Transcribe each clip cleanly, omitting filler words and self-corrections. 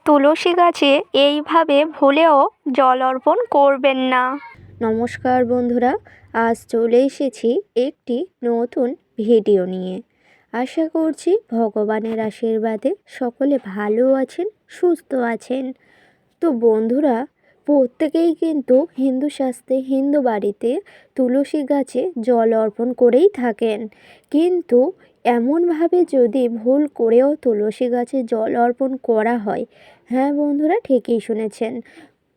তুলসী গাছে এইভাবে ভুলেও জল অর্পণ করবেন না। নমস্কার বন্ধুরা, আজ চলে এসেছি একটি নতুন ভিডিও নিয়ে। আশা করছি ভগবানের আশীর্বাদে সকলে ভালো আছেন, সুস্থ আছেন। তো বন্ধুরা, প্রত্যেকেই কিন্তু হিন্দু শাস্ত্রে হিন্দু বাড়িতে তুলসী গাছে জল অর্পণ করেই থাকেন। কিন্তু এমনভাবে যদি ভুল করেও তুলসী গাছে জল অর্পণ করা হয়, হ্যাঁ বন্ধুরা, ঠিকই শুনেছেন,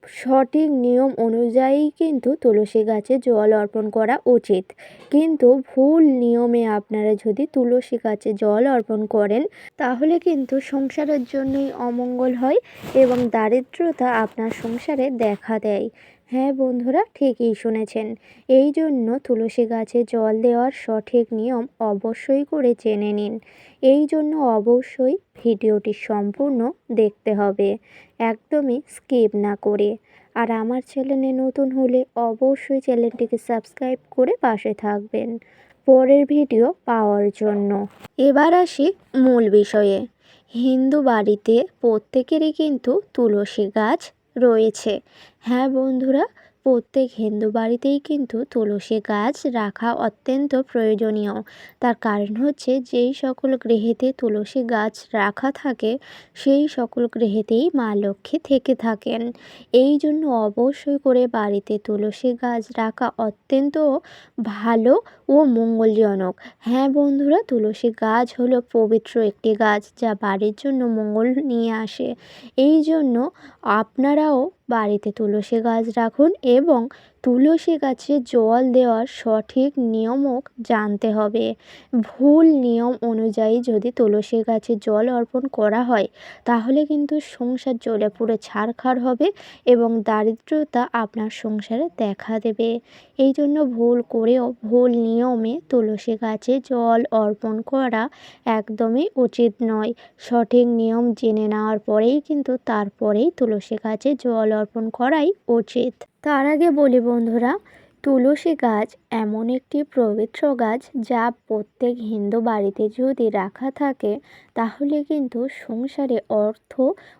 সঠিক নিয়ম অনুযায়ী কিন্তু তুলসী গাছে জল অর্পণ করা উচিত। কিন্তু ভুল নিয়মে আপনারা যদি তুলসী গাছে জল অর্পণ করেন, তাহলে কিন্তু সংসারের জন্যই অমঙ্গল হয় এবং দারিদ্রতা আপনার সংসারে দেখা দেয়। হ্যাঁ বন্ধুরা, ঠিকই শুনেছেন। এই জন্য তুলসী গাছে জল দেওয়ার সঠিক নিয়ম অবশ্যই করে জেনে নিন। এই জন্য অবশ্যই ভিডিওটি সম্পূর্ণ দেখতে হবে, একদমই স্কিপ না করে। আর আমার চ্যানেলে নতুন হলে অবশ্যই চ্যানেলটিকে সাবস্ক্রাইব করে পাশে থাকবেন পরের ভিডিও পাওয়ার জন্য। এবার আসি মূল বিষয়ে। হিন্দু বাড়িতে প্রত্যেকেরই কিন্তু তুলসী গাছ রয়েছে। হ্যাঁ বন্ধুরা, প্রত্যেক হিন্দু বাড়িতেই কিন্তু তুলসী গাছ রাখা অত্যন্ত প্রয়োজনীয়। তার কারণ হচ্ছে, যেই সকল গৃহেতে তুলসী গাছ রাখা থাকে সেই সকল গৃহেতেই মা লক্ষ্মী থেকে থাকেন। এই জন্য অবশ্যই করে বাড়িতে তুলসী গাছ রাখা অত্যন্ত ভালো ও মঙ্গলজনক। হ্যাঁ বন্ধুরা, তুলসী গাছ হলো পবিত্র একটি গাছ যা বাড়ির জন্য মঙ্গল নিয়ে আসে। এই জন্য আপনারাও বাড়িতে তুলসী গাছ রাখুন এবং তুলসী গাছে জল দেওয়ার সঠিক নিয়মও জানতে হবে। ভুল নিয়ম অনুযায়ী যদি তুলসী গাছে জল অর্পণ করা হয়, তাহলে কিন্তু সংসার জ্বলে পুড়ে ছারখার হবে এবং দারিদ্রতা আপনার সংসারে দেখা দেবে। এই জন্য ভুল করেও ভুল নিয়মে তুলসী গাছে জল অর্পণ করা একদমই উচিত নয়। সঠিক নিয়ম জেনে নেওয়ার পরেই কিন্তু তারপরেই তুলসী গাছে জল অর্পণ করাই উচিত। তার আগে বলি বন্ধুরা, তুলসী গাছ এমন একটি পবিত্র গাছ যা প্রত্যেক হিন্দু বাড়িতে যদি রাখা থাকে, তাহলে কিন্তু সংসারে অর্থ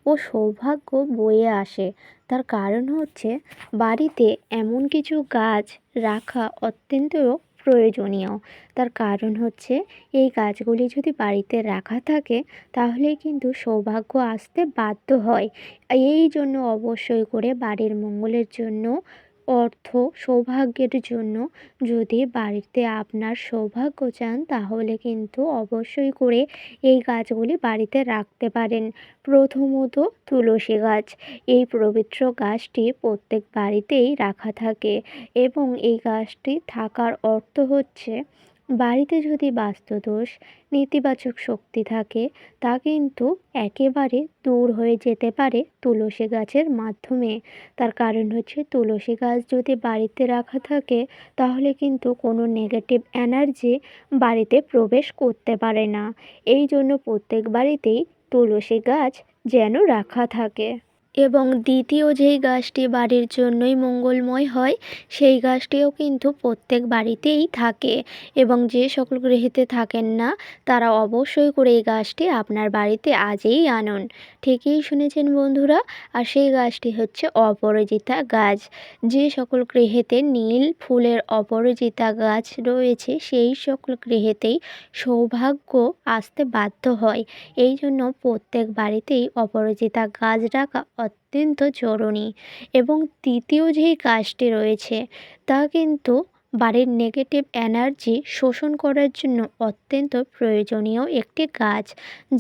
ও সৌভাগ্য বয়ে আসে। তার কারণ হচ্ছে, বাড়িতে এমন কিছু গাছ রাখা অত্যন্ত প্রয়োজনীয়। তার কারণ হচ্ছে, এই গাছগুলি যদি বাড়িতে রাখা থাকে তাহলে কিন্তু সৌভাগ্য আসতে বাধ্য হয়। এই জন্য অবশ্যই করে বাড়ির মঙ্গলের জন্য, অর্থ সৌভাগ্যের জন্য যদি বাড়িতে আপনার সৌভাগ্য চান, তাহলে কিন্তু অবশ্যই করে এই গাছগুলি বাড়িতে রাখতে পারেন। প্রথমত তুলসী গাছ। এই পবিত্র গাছটি প্রত্যেক বাড়িতেই রাখা থাকে এবং এই গাছটি থাকার অর্থ হচ্ছে, বাড়িতে যদি বাস্তুদোষ, নেতিবাচক শক্তি থাকে, তা কিন্তু একেবারে দূর হয়ে যেতে পারে তুলসী গাছের মাধ্যমে। তার কারণ হচ্ছে, তুলসী গাছ যদি বাড়িতে রাখা থাকে তাহলে কিন্তু কোনো নেগেটিভ এনার্জি বাড়িতে প্রবেশ করতে পারে না। এই জন্য প্রত্যেক বাড়িতেই তুলসী গাছ যেন রাখা থাকে। এবং দ্বিতীয় যেই গাছটি বাড়ির জন্যই মঙ্গলময় হয়, সেই গাছটিও কিন্তু প্রত্যেক বাড়িতেই থাকে এবং যে সকল গৃহেতে থাকেন না তারা অবশ্যই করে এই গাছটি আপনার বাড়িতে আজই আনুন। ঠিকই শুনেছেন বন্ধুরা। আর সেই গাছটি হচ্ছে অপরাজিতা গাছ। যে সকল গৃহেতে নীল ফুলের অপরাজিতা গাছ রয়েছে সেই সকল গৃহেতেই সৌভাগ্য আসতে বাধ্য হয়। এই জন্য প্রত্যেক বাড়িতেই অপরাজিতা গাছ রাখা অত্যন্ত জরুরি। এবং তৃতীয় যেই গাছটি রয়েছে তা কিন্তু বাড়ির নেগেটিভ এনার্জি শোষণ করার জন্য অত্যন্ত প্রয়োজনীয় একটি গাছ,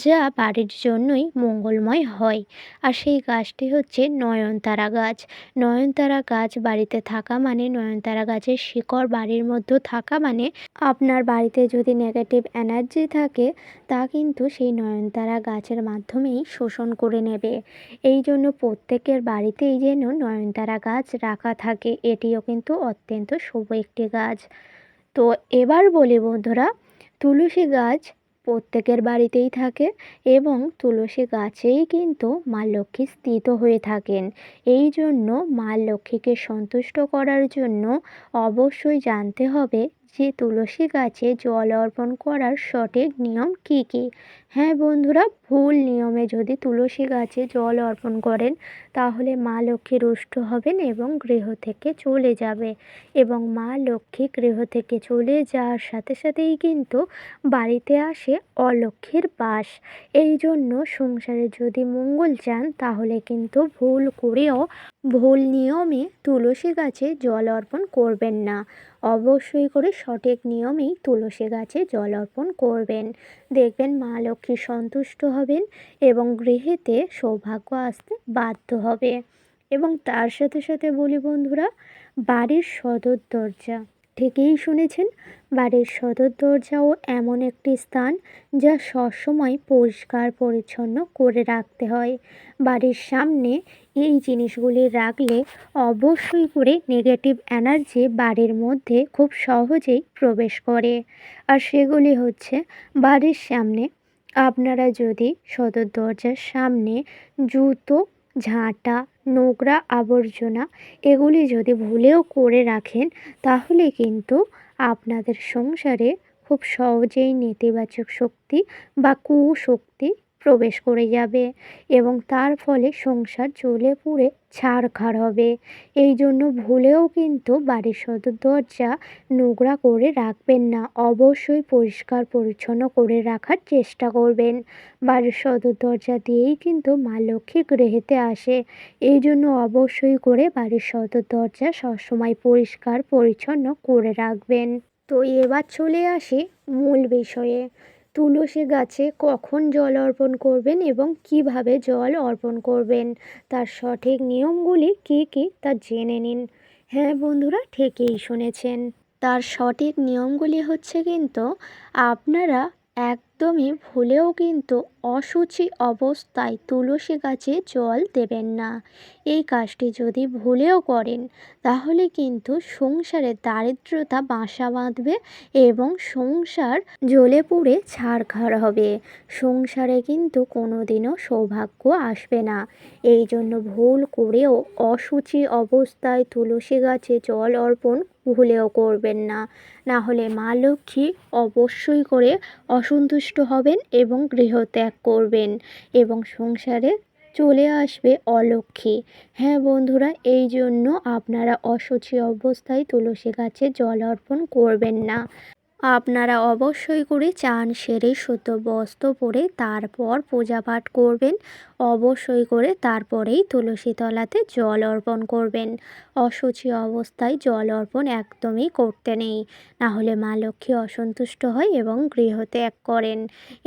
যা বাড়ির জন্যই মঙ্গলময় হয়। আর সেই গাছটি হচ্ছে নয়নতারা গাছ। নয়নতারা গাছ বাড়িতে থাকা মানে, নয়নতারা গাছের শিকড় বাড়ির মধ্যে থাকা মানে, আপনার বাড়িতে যদি নেগেটিভ এনার্জি থাকে তা কিন্তু সেই নয়নতারা গাছের মাধ্যমেই শোষণ করে নেবে। এই জন্য প্রত্যেকের বাড়িতেই যেন নয়নতারা গাছ রাখা থাকে, এটিও কিন্তু অত্যন্ত শুভ একটি গাছ। তো এবার বলি বন্ধুরা, তুলসী গাছ প্রত্যেকের বাড়িতেই থাকে এবং তুলসী গাছেই কিন্তু মা লক্ষ্মী স্থিত হয়ে থাকেন। এই জন্য মা লক্ষ্মীকে সন্তুষ্ট করার জন্য অবশ্যই জানতে হবে যে তুলসী গাছে জল অর্পণ করার সঠিক নিয়ম কী কী। হ্যাঁ বন্ধুরা, ভুল নিয়মে যদি তুলসী গাছে জল অর্পণ করেন তাহলে মা লক্ষ্মী রুষ্ট হবেন এবং গৃহ থেকে চলে যাবে, এবং মা লক্ষ্মী গৃহ থেকে চলে যাওয়ার সাথে সাথেই কিন্তু বাড়িতে আসে অলক্ষ্মীর বাস। এই জন্য সংসারে যদি মঙ্গল চান তাহলে কিন্তু ভুল করেও ভুল নিয়মে তুলসী গাছে জল অর্পণ করবেন না। অবশ্যই করে সঠিক নিয়মেই তুলসী গাছে জল অর্পণ করবেন। দেখবেন মা লক্ষ্মী সন্তুষ্ট হবেন এবং গৃহেতে সৌভাগ্য আসতে বাধ্য হবে। এবং তার সাথে সাথে বলি বন্ধুরা, বাড়ির সদর দরজা, ঠিকই শুনেছেন, বাড়ির সদর দরজাও এমন একটি স্থান যা সবসময় পরিষ্কার পরিচ্ছন্ন করে রাখতে হয়। বাড়ির সামনে এই জিনিসগুলি রাখলে অবশ্যই করে নেগেটিভ এনার্জি বাড়ির মধ্যে খুব সহজেই প্রবেশ করে। আর সেগুলি হচ্ছে, বাড়ির সামনে আপনারা যদি সদর দরজার সামনে জুতো, ঝাঁটা, নোংরা আবর্জনা এগুলি যদি ভুলেও করে রাখেন তাহলে কিন্তু আপনাদের সংসারে খুব সহজেই নেতিবাচক শক্তি বা কুশক্তি প্রবেশ করে যাবে এবং তার ফলে সংসার জ্বলে পুড়ে ছারখার হবে। এই জন্য ভুলেও কিন্তু বাড়ির সদর দরজা নোংরা করে রাখবেন না, অবশ্যই পরিষ্কার পরিচ্ছন্ন করে রাখার চেষ্টা করবেন। বাড়ির সদর দরজা দিয়েই কিন্তু মা লক্ষ্মী গৃহেতে আসে, এই জন্য অবশ্যই করে বাড়ির সদর দরজা সবসময় পরিষ্কার পরিচ্ছন্ন করে রাখবেন। তো এবার চলে আসি মূল বিষয়ে, তুলসী গাছে কখন জল অর্পণ করবেন এবং কিভাবে জল অর্পণ করবেন, তার সঠিক নিয়মগুলি কী কী তা জেনে নিন। হ্যাঁ বন্ধুরা, ঠিকই শুনেছেন, তার সঠিক নিয়মগুলি হচ্ছে কিন্তু আপনারা একদমই ভুলেও কিন্তু অশুচি অবস্থায় তুলসী গাছে জল দেবেন না। এই কাজটি যদি ভুলেও করেন তাহলে কিন্তু সংসারে দারিদ্রতা বাসা বাঁধবে এবং সংসার জ্বলে পুড়ে ছারখার হবে। সংসারে কিন্তু কোনোদিনও সৌভাগ্য আসবে না। এই জন্য ভুল করেও অশুচি অবস্থায় তুলসী গাছে জল অর্পণ ভুলেও করবেন না, না হলে মা লক্ষ্মী অবশ্যই করে অসন্তুষ্ট হবেন এবং গৃহত্যাগ করবেন এবং সংসারে চলে আসবে অলক্ষ্মী। হ্যাঁ বন্ধুরা, এই জন্য আপনারা অশুচি অবস্থায় তুলসী গাছে জল অর্পণ করবেন না। আপনারা অবশ্যই করে চান সেরে শুদ্ধ বস্ত্র পরে তারপর পূজা পাঠ করবেন। অবশ্যই করে তারপরেই তুলসী তলাতে জল অর্পণ করবেন। অশুচি অবস্থায় জল অর্পণ একদমই করতে নেই, না হলে মা লক্ষ্মী অসন্তুষ্ট হয় এবং গৃহত্যাগ করেন।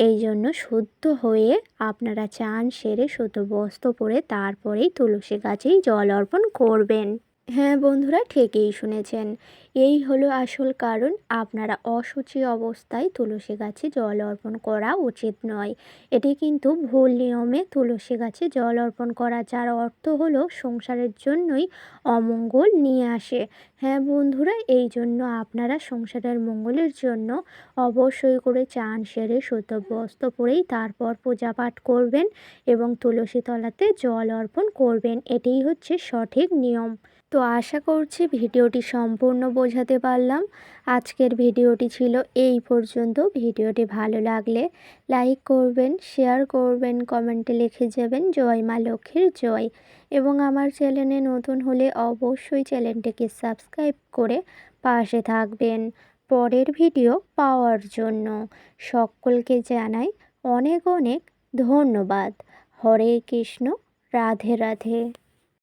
এই জন্য শুদ্ধ হয়ে আপনারা চান সেরে শুদ্ধ বস্ত্র পরে তারপরেই তুলসী গাছেই জল অর্পণ করবেন। হ্যাঁ বন্ধুরা, ঠিকই শুনেছেন, এই হলো আসল কারণ আপনারা অশুচি অবস্থায় তুলসী গাছে জল অর্পণ করা উচিত নয়। এটি কিন্তু ভুল নিয়মে তুলসী গাছে জল অর্পণ করা, যার অর্থ হলো সংসারের জন্যই অমঙ্গল নিয়ে আসে। হ্যাঁ বন্ধুরা, এই জন্য আপনারা সংসারের মঙ্গলের জন্য অবশ্যই করে চান সেরে শুদ্ধ বস্ত্র পরেই তারপর পূজা পাঠ করবেন এবং তুলসী তলাতে জল অর্পণ করবেন। এটাই হচ্ছে সঠিক নিয়ম। তো আশা করছি ভিডিওটি সম্পূর্ণ বোঝাতে পারলাম। আজকের ভিডিওটি ছিল এই পর্যন্ত। ভিডিওটি ভালো লাগলে লাইক করবেন, শেয়ার করবেন, কমেন্টে লিখে যাবেন জয় মা লক্ষ্মীর জয়, এবং আমার চ্যানেলে নতুন হলে অবশ্যই চ্যানেলটিকে সাবস্ক্রাইব করে পাশে থাকবেন পরের ভিডিও পাওয়ার জন্য। সকলকে জানাই অনেক অনেক ধন্যবাদ। হরে কৃষ্ণ, রাধে রাধে।